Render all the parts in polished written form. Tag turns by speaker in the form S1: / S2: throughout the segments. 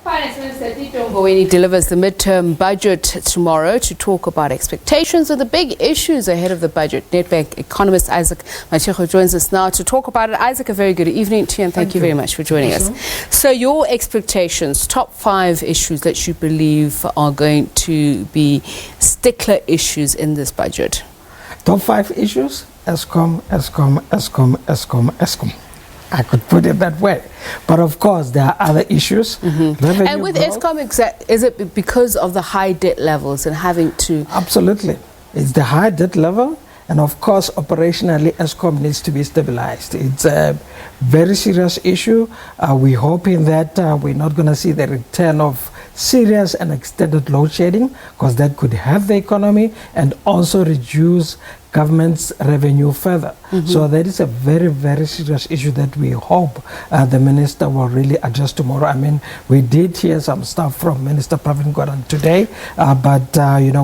S1: Finance Minister Tito Mboweni delivers the midterm budget tomorrow to talk about expectations and the big issues ahead of the budget. Nedbank economist Isaac Matshego joins us now to talk about it. Isaac, a very good evening to you and thank you very much for joining us. So your expectations, top 5 issues that you believe are going to be stickler issues in this budget.
S2: Top 5 issues? Eskom. I could put it that way. But of course, there are other issues.
S1: And with Eskom, is it because of the high debt levels and having to...
S2: Absolutely. It's the high debt level. And of course, operationally, Eskom needs to be stabilized. It's a very serious issue. We're hoping that we're not going to see the return of serious and extended load shedding, because that could hurt the economy and also reduce government's revenue further. So that is a very, very serious issue that we hope the minister will really address tomorrow. I mean, we did hear some stuff from Minister Gordhan today, but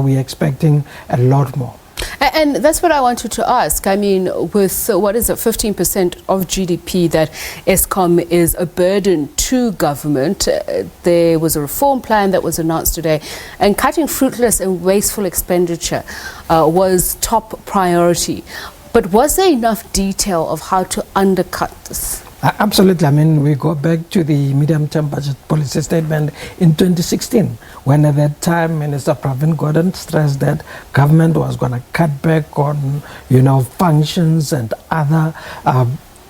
S2: we're expecting a lot more.
S1: And that's what I wanted to ask. I mean, with, what is it, 15% of GDP that Eskom is a burden to government, there was a reform plan that was announced today, and cutting fruitless and wasteful expenditure was top priority. But was there enough detail of how to undercut this?
S2: Absolutely. I mean, we go back to the medium-term budget policy statement in 2016, when at that time Minister Gordhan stressed that government was going to cut back on, functions and other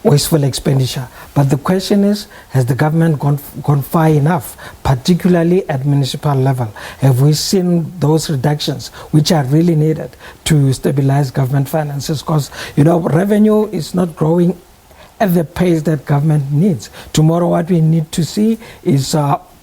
S2: wasteful expenditure. But the question is, has the government gone far enough, particularly at municipal level? Have we seen those reductions which are really needed to stabilize government finances? Because, revenue is not growing at the pace that government needs. Tomorrow, what we need to see is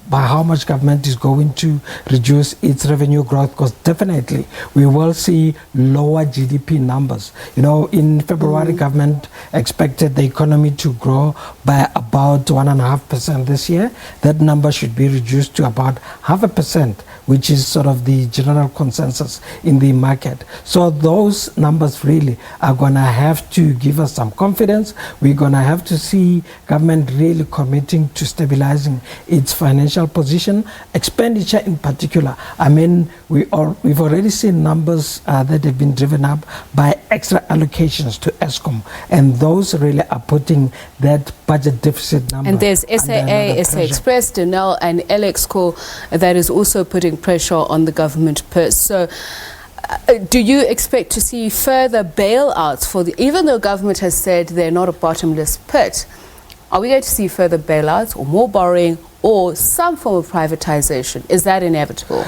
S2: by how much government is going to reduce its revenue growth, because definitely we will see lower GDP numbers. In February, government expected the economy to grow by about 1.5% this year. That number should be reduced to about 0.5%, which is sort of the general consensus in the market. So those numbers really are going to have to give us some confidence. We're going to have to see government really committing to stabilizing its financial position, expenditure in particular. I mean, we've already seen numbers that have been driven up by extra allocations to Eskom, and those really are putting that budget deficit number.
S1: And there's SAA, SA Express, Denel, and LXCO that is also putting pressure on the government purse. So do you expect to see further bailouts even though government has said they're not a bottomless pit? Are we going to see further bailouts or more borrowing or some form of privatization? Is that inevitable?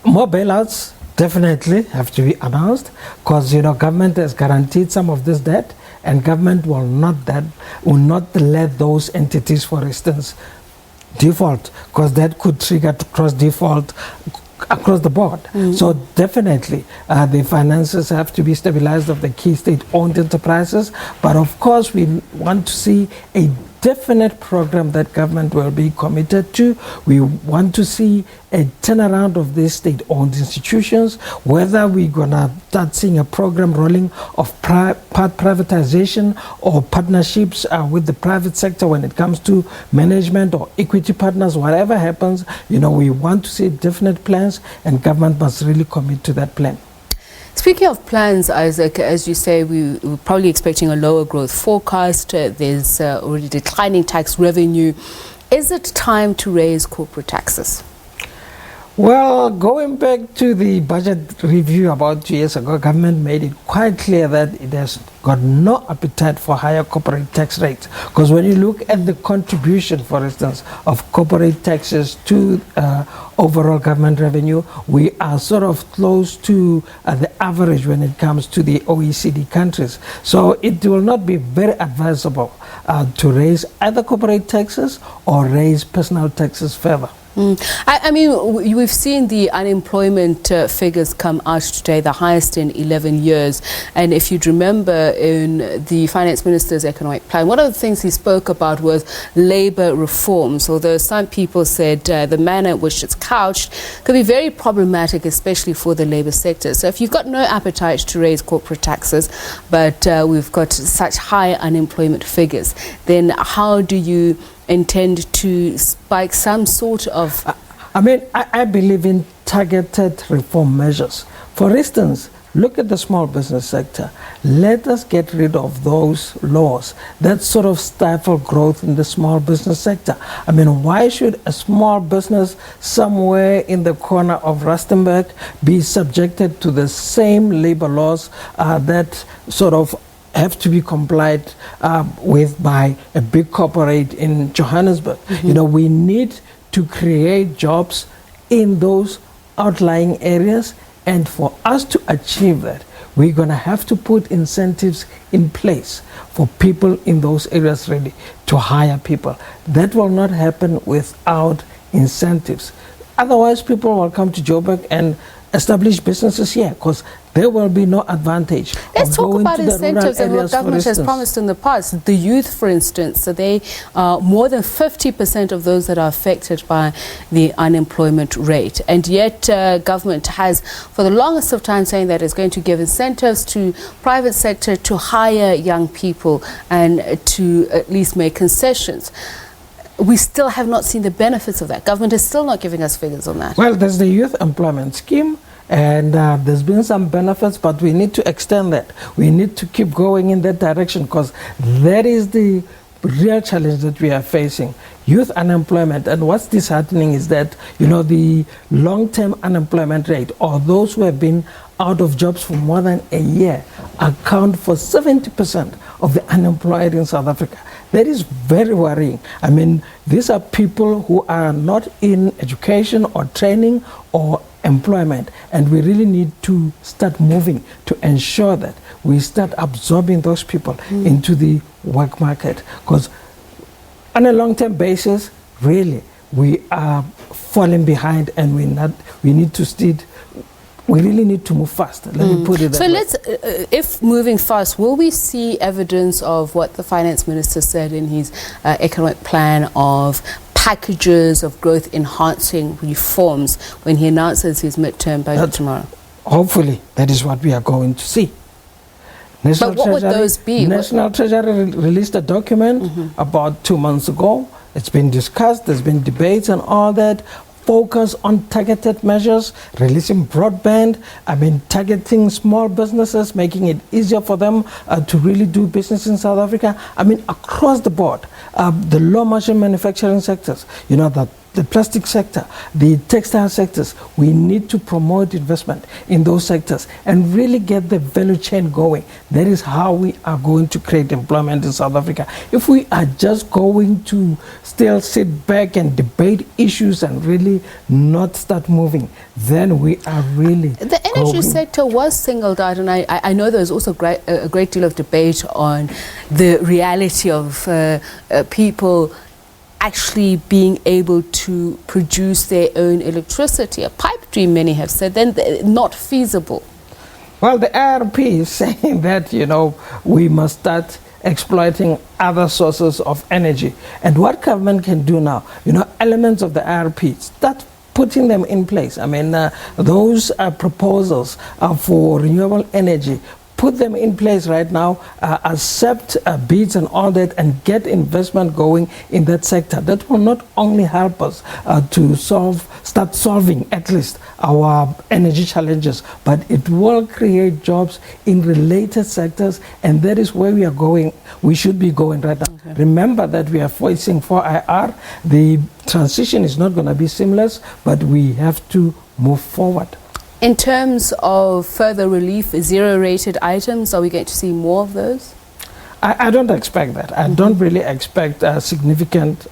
S2: More bailouts definitely have to be announced, because government has guaranteed some of this debt, and government will not let those entities, for instance, default, because that could trigger cross default across the board. So definitely the finances have to be stabilized of the key state-owned enterprises, but of course we want to see a definite program that government will be committed to. We want to see a turnaround of these state-owned institutions, whether we're going to start seeing a program rolling of part privatization or partnerships with the private sector when it comes to management or equity partners. Whatever happens, we want to see definite plans, and government must really commit to that plan.
S1: Speaking of plans, Isaac, as you say, we're probably expecting a lower growth forecast. There's already declining tax revenue. Is it time to raise corporate taxes?
S2: Well, going back to the budget review about 2 years ago, government made it quite clear that it has got no appetite for higher corporate tax rates. Because when you look at the contribution, for instance, of corporate taxes to overall government revenue, we are sort of close to the average when it comes to the OECD countries. So it will not be very advisable to raise either corporate taxes or raise personal taxes further.
S1: I mean, we've seen the unemployment figures come out today, the highest in 11 years. And if you'd remember in the finance minister's economic plan, one of the things he spoke about was labor reforms, although some people said the manner in which it's couched could be very problematic, especially for the labor sector. So if you've got no appetite to raise corporate taxes, but we've got such high unemployment figures, then how do you intend to spike some sort of...
S2: I believe in targeted reform measures. For instance, look at the small business sector. Let us get rid of those laws that sort of stifle growth in the small business sector. Why should a small business somewhere in the corner of Rustenburg be subjected to the same labor laws that sort of have to be complied with by a big corporate in Johannesburg? We need to create jobs in those outlying areas, and for us to achieve that, we're going to have to put incentives in place for people in those areas really to hire people. That will not happen without incentives. Otherwise, people will come to Joburg and establish businesses here because there will be no advantage.
S1: Let's talk about incentives and what government has promised in the past. The youth, for instance, so they more than 50% of those that are affected by the unemployment rate. And yet government has, for the longest of time, saying that it's going to give incentives to private sector to hire young people and to at least make concessions. We still have not seen the benefits of that. Government is still not giving us figures on that.
S2: Well, there's the youth employment scheme, and there's been some benefits, but we need to extend that. We need to keep going in that direction because that is the real challenge that we are facing. Youth unemployment, and what's disheartening is that, the long-term unemployment rate, or those who have been out of jobs for more than a year, account for 70% of the unemployed in South Africa. That is very worrying. These are people who are not in education or training or employment, and we really need to start moving to ensure that we start absorbing those people into the work market, because on a long-term basis, really, we are falling behind, and we really need to move fast. Let me put it that way.
S1: So if moving fast, will we see evidence of what the finance minister said in his economic plan of packages of growth enhancing reforms when he announces his midterm budget tomorrow?
S2: Hopefully, that is what we are going to see.
S1: But what would those be?
S2: National Treasury released a document about 2 months ago. It's been discussed, there's been debates and all that. Focus on targeted measures, releasing broadband, targeting small businesses, making it easier for them to really do business in South Africa. Across the board, the low margin manufacturing sectors, the plastic sector, the textile sectors, we need to promote investment in those sectors and really get the value chain going. That is how we are going to create employment in South Africa. If we are just going to still sit back and debate issues and really not start moving, then we are really
S1: The energy sector was singled out, and I know there's also a great deal of debate on the reality of people actually being able to produce their own electricity. A pipe dream, many have said, then not feasible.
S2: Well, the IRP is saying that, we must start exploiting other sources of energy. And what government can do now, elements of the IRP, start putting them in place. Those proposals for renewable energy, put them in place right now, accept bids and all that, and get investment going in that sector. That will not only help us to start solving at least our energy challenges, but it will create jobs in related sectors, and that is where we are going. We should be going right now. Okay. Remember that we are facing 4IR. The transition is not going to be seamless, but we have to move forward.
S1: In terms of further relief, zero-rated items, are we going to see more of those?
S2: I don't expect that. I don't really expect significant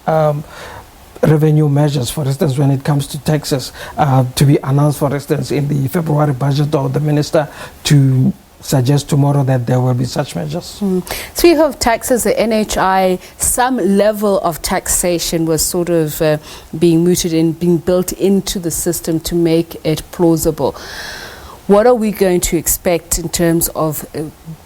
S2: revenue measures, for instance, when it comes to taxes, to be announced, for instance, in the February budget, or the minister to suggest tomorrow that there will be such measures.
S1: Speaking of taxes, the NHI, some level of taxation was sort of being mooted in, being built into the system to make it plausible. What are we going to expect in terms of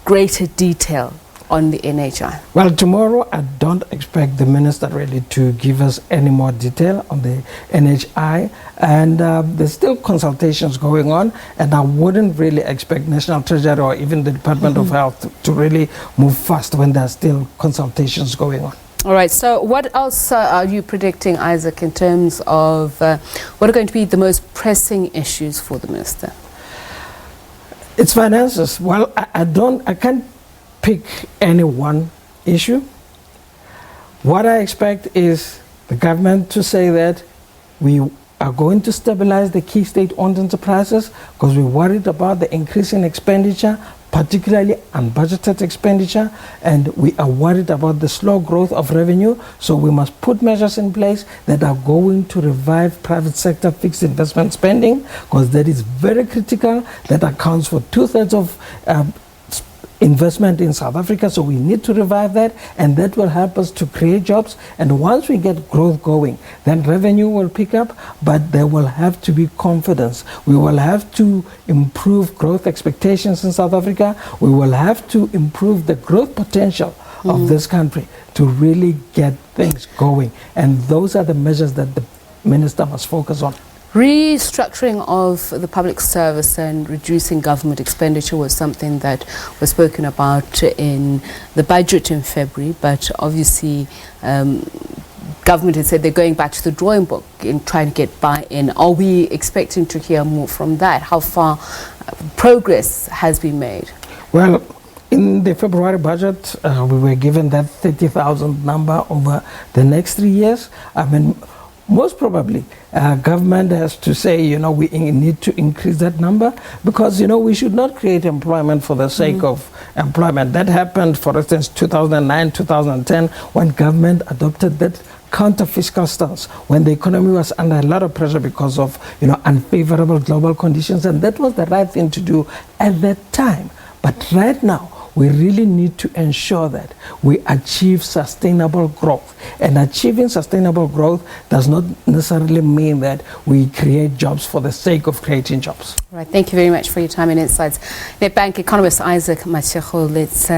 S1: greater detail on the NHI?
S2: Well, tomorrow I don't expect the minister really to give us any more detail on the NHI, and there's still consultations going on, and I wouldn't really expect National Treasury or even the Department of Health to really move fast when there's still consultations going on.
S1: All right, so what else are you predicting, Isaac, in terms of what are going to be the most pressing issues for the minister?
S2: It's finances. Well, I can't pick any one issue. What I expect is the government to say that we are going to stabilize the key state-owned enterprises because we're worried about the increase in expenditure, particularly unbudgeted expenditure, and we are worried about the slow growth of revenue. So we must put measures in place that are going to revive private sector fixed investment spending, because that is very critical. That accounts for 2/3 of investment in South Africa, so we need to revive that, and that will help us to create jobs. And once we get growth going, then revenue will pick up, but there will have to be confidence. We will have to improve growth expectations in South Africa. We will have to improve the growth potential of this country to really get things going. And those are the measures that the minister must focus on.
S1: Restructuring of the public service and reducing government expenditure was something that was spoken about in the budget in February, but obviously government has said they're going back to the drawing board in trying to get buy-in. Are we expecting to hear more from that? How far progress has been made?
S2: Well, in the February budget, we were given that 30,000 number over the next 3 years. I mean, most probably, government has to say, we need to increase that number because, we should not create employment for the sake of employment. That happened, for instance, 2009, 2010, when government adopted that counter-fiscal stance, when the economy was under a lot of pressure because of, unfavorable global conditions. And that was the right thing to do at that time. But right now, we really need to ensure that we achieve sustainable growth. And achieving sustainable growth does not necessarily mean that we create jobs for the sake of creating jobs.
S1: All right, thank you very much for your time and insights. Nedbank economist Isaac Matshego, let's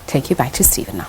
S1: take you back to Stephen now.